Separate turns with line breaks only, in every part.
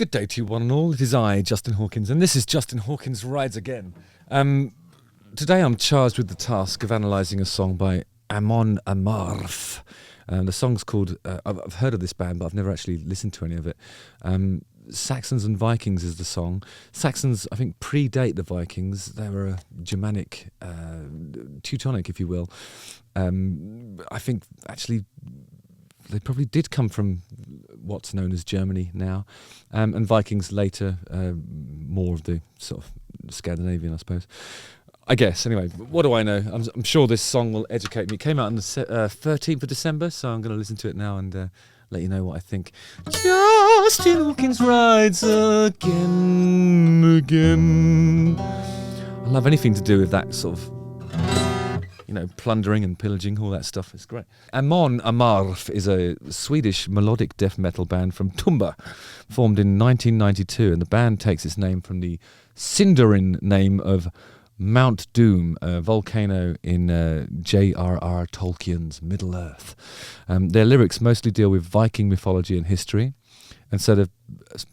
Good day to you one and all. It is I, Justin Hawkins, and this is Justin Hawkins Rides Again. Today I'm charged with the task of analysing a song by Amon Amarth. The song's called, I've heard of this band, but I've never actually listened to any of it. Saxons and Vikings is the song. Saxons, I think, predate the Vikings. They were a Germanic, Teutonic, if you will. I think, actually, they probably did come from what's known as Germany now, and Vikings later, more of the sort of Scandinavian, I suppose. I guess, anyway, what do I know? I'm sure this song will educate me. It came out on the 13th of December, so I'm going to listen to it now and let you know what I think. Justin Hawkins rides again. I love anything to do with that sort of, plundering and pillaging, all that stuff. It's great. Amon Amarth is a Swedish melodic death metal band from Tumba, formed in 1992, and the band takes its name from the Sindarin name of Mount Doom, a volcano in JHRA Tolkien's Middle-earth. Their lyrics mostly deal with Viking mythology and history, and so they've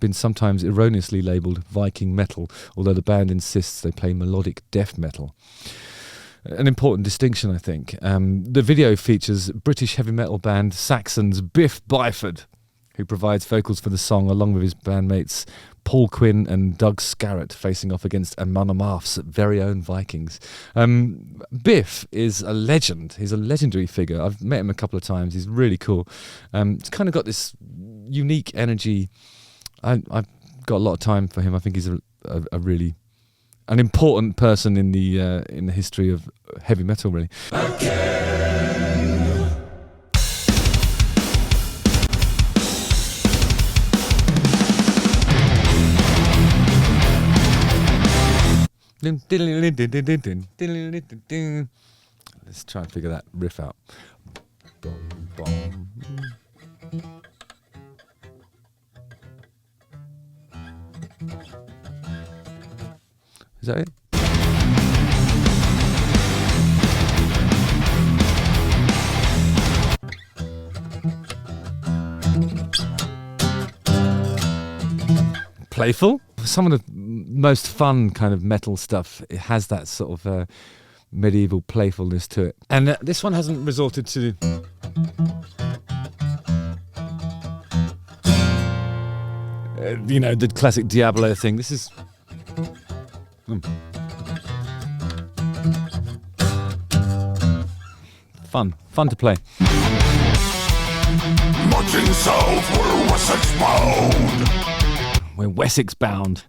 been sometimes erroneously labelled Viking metal, although the band insists they play melodic death metal. An important distinction, I think. The video features British heavy metal band Saxons' Biff Byford, who provides vocals for the song along with his bandmates Paul Quinn and Doug Scarrett, facing off against Amon Amarth's very own Vikings. Biff is a legend. He's a legendary figure. I've met him a couple of times. He's really cool. He's kind of got this unique energy. I've got a lot of time for him. I think he's a really an important person in the history of heavy metal, really. Let's try and figure that riff out. Is that it? Playful. Some of the most fun kind of metal stuff, it has that sort of medieval playfulness to it. And this one hasn't resorted to the classic Diablo thing. This is fun to play. Marching south, we're Wessex bound. We're Wessex bound.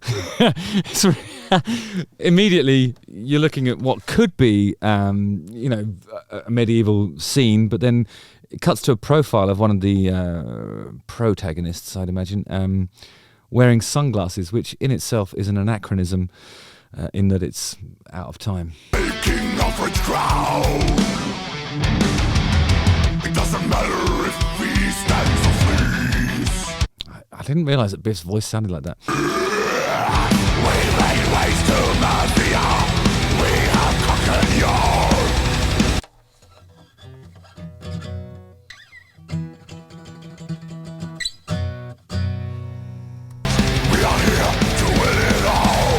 Immediately, you're looking at what could be, a medieval scene, but then it cuts to a profile of one of the protagonists, I'd imagine, wearing sunglasses, which in itself is an anachronism in that it's out of time. Making of its crown. It doesn't matter if he stands or flees. I didn't realise that Biff's voice sounded like that. We laid waste to Mafia. We have conquered yours. We are here to win it all.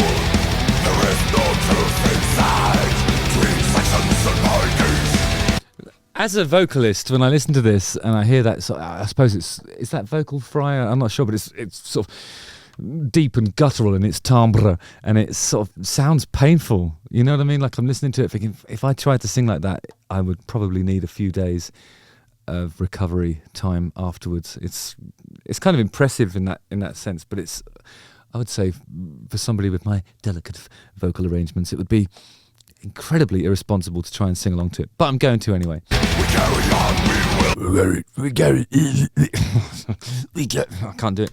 There is no truth inside between Saxons and Vikings. As a vocalist, when I listen to this and I hear that, I suppose is that vocal fry? I'm not sure, but it's sort of deep and guttural in its timbre, and it sort of sounds painful. You know what I mean? Like I'm listening to it thinking, if I tried to sing like that, I would probably need a few days of recovery time afterwards. It's kind of impressive in that sense, but it's, I would say, for somebody with my delicate vocal arrangements, it would be incredibly irresponsible to try and sing along to it, but I'm going to anyway. We carry on, we carry I can't do it.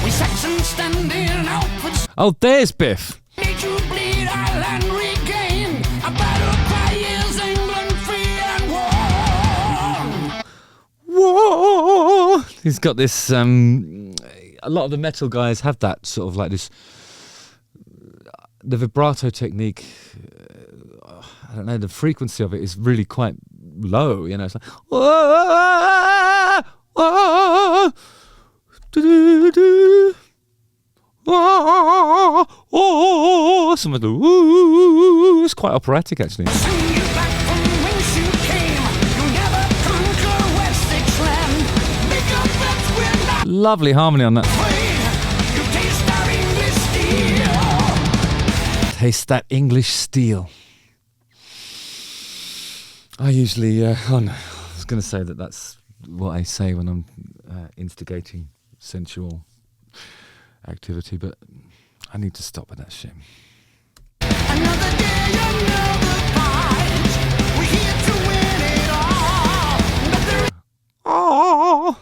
We Saxons stand in outputs. Oh, there's Biff. Need to bleed our land regain. A battle cry is England free and war. He's got this a lot of the metal guys have that sort of like this, the vibrato technique, I don't know, the frequency of it is really quite low, you know. It's like, some of the it's quite operatic actually. Lovely harmony on that. Taste that English steel. I usually, I was going to say that's what I say when I'm instigating sensual activity, but I need to stop with that shit. Another day, another fight. We're here to win it all.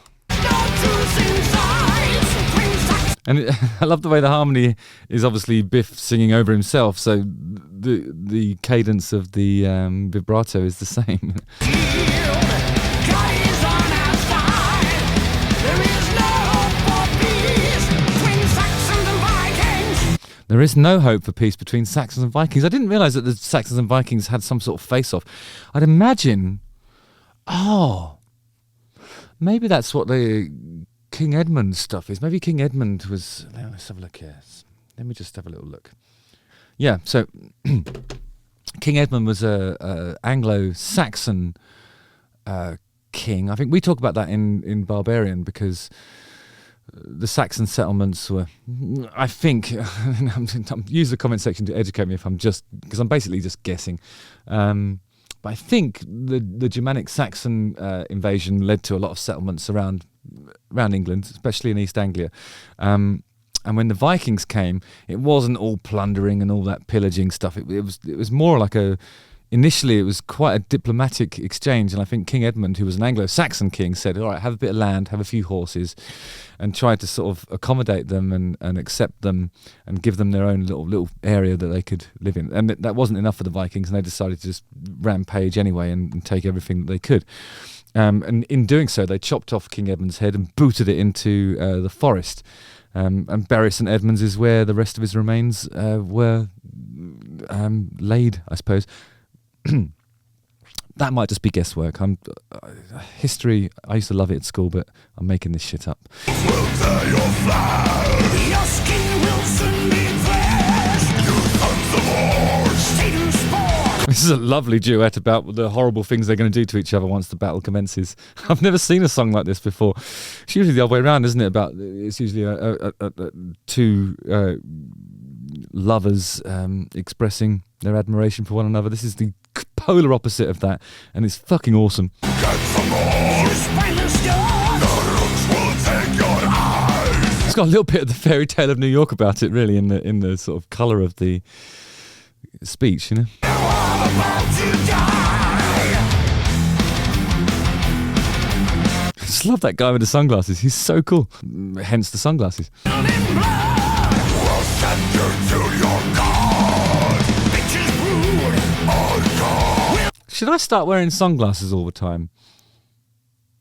And I love the way the harmony is obviously Biff singing over himself, so the cadence of the vibrato is the same. There is no hope for peace between Saxons and Vikings. I didn't realise that the Saxons and Vikings had some sort of face-off. I'd imagine, maybe that's what the King Edmund stuff is. Maybe King Edmund was... Let's have a look here. Let me just have a little look. Yeah, so King Edmund was a Anglo-Saxon king. I think we talk about that in Barbarian because the Saxon settlements were... I think... use the comment section to educate me if I'm just... because I'm basically just guessing. But I think the Germanic Saxon invasion led to a lot of settlements around England, especially in East Anglia. And when the Vikings came, it wasn't all plundering and all that pillaging stuff. It was more like initially it was quite a diplomatic exchange, and I think King Edmund, who was an Anglo-Saxon king, said, all right, have a bit of land, have a few horses, and tried to sort of accommodate them and accept them and give them their own little area that they could live in. And that wasn't enough for the Vikings, and they decided to just rampage anyway and take everything that they could. And in doing so, they chopped off King Edmund's head and booted it into the forest. And Bury St Edmunds is where the rest of his remains were laid, I suppose. That might just be guesswork. History, I used to love it at school, but I'm making this shit up. Your skin will soon be theirs. You sons of whores. This is a lovely duet about the horrible things they're going to do to each other once the battle commences. I've never seen a song like this before. It's usually the other way around, isn't it? It's usually two lovers expressing their admiration for one another. This is the polar opposite of that, and it's fucking awesome. Get some more. It's got a little bit of the fairy tale of New York about it, really, in the sort of colour of the speech, you know. I just love that guy with the sunglasses. He's so cool. Hence the sunglasses. Should I start wearing sunglasses all the time?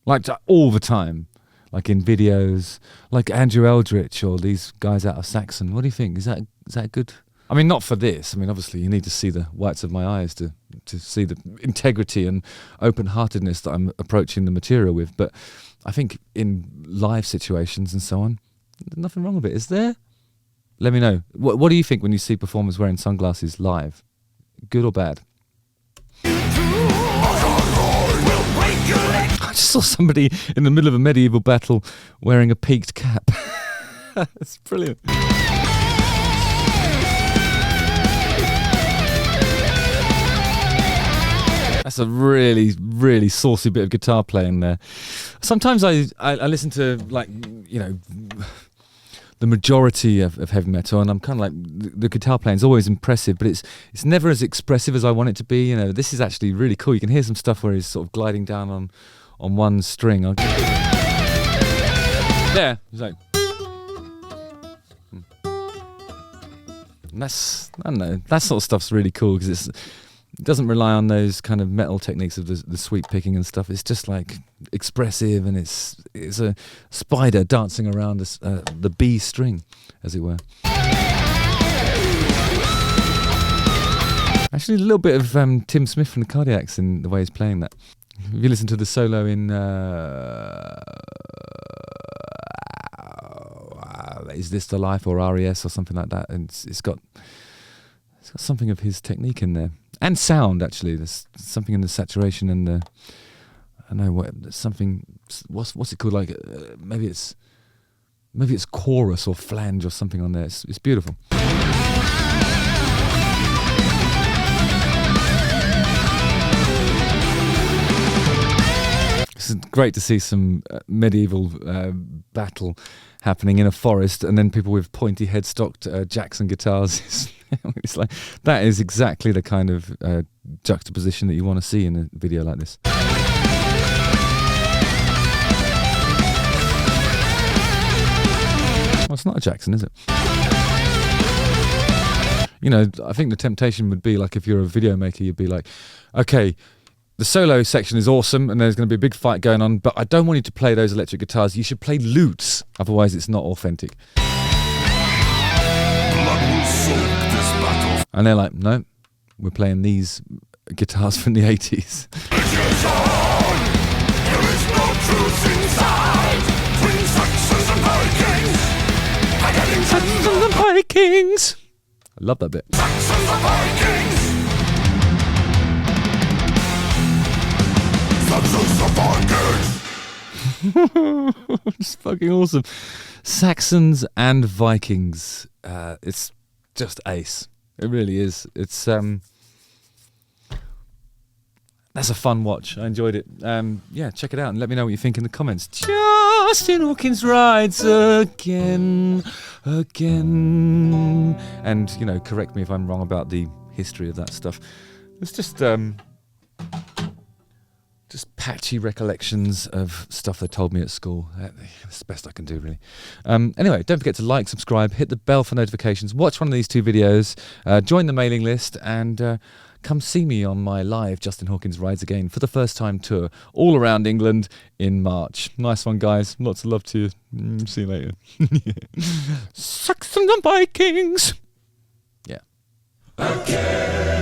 Like all the time? Like in videos? Like Andrew Eldritch or these guys out of Saxon? What do you think? Is that good? I mean, not for this. I mean, obviously you need to see the whites of my eyes to see the integrity and open-heartedness that I'm approaching the material with. But I think in live situations and so on, there's nothing wrong with it, is there? Let me know. What do you think when you see performers wearing sunglasses live? Good or bad? I just saw somebody in the middle of a medieval battle wearing a peaked cap. It's brilliant. That's a really, really saucy bit of guitar playing there. Sometimes I listen to, like, you know, the majority of heavy metal, and I'm kind of like, the guitar playing is always impressive, but it's never as expressive as I want it to be. You know, this is actually really cool. You can hear some stuff where he's sort of gliding down on one string. There, it's like, and that's, I don't know, that sort of stuff's really cool because it doesn't rely on those kind of metal techniques of the sweep picking and stuff. It's just like expressive, and it's a spider dancing around the B string, as it were. Actually, a little bit of Tim Smith from the Cardiacs in the way he's playing that. If you listen to the solo in Is This the Life or RES or something like that, and it's got something of his technique in there, and sound actually. There's something in the saturation and the something. What's it called? Like maybe it's chorus or flange or something on there. It's beautiful. It's great to see some medieval battle happening in a forest, and then people with pointy headstocked Jackson guitars. It's like that is exactly the kind of juxtaposition that you want to see in a video like this. Well, it's not a Jackson, is it? You know, I think the temptation would be like, if you're a video maker, you'd be like, okay, the solo section is awesome and there's going to be a big fight going on, but I don't want you to play those electric guitars. You should play lutes, otherwise it's not authentic. And they're like, no, we're playing these guitars from the 80s. Saxons and Vikings! I love that bit. Saxons and Vikings! It's fucking awesome. Saxons and Vikings. It's just ace. It really is. It's that's a fun watch. I enjoyed it. Yeah, check it out and let me know what you think in the comments. Justin Hawkins rides again. And, you know, correct me if I'm wrong about the history of that stuff. It's just patchy recollections of stuff they told me at school. That's the best I can do, really. Anyway, don't forget to like, subscribe, hit the bell for notifications, watch one of these 2 videos, join the mailing list, and come see me on my live Justin Hawkins Rides Again for the first time tour all around England in March. Nice one, guys. Lots of love to you. See you later. Saxons and Vikings! Yeah. Okay.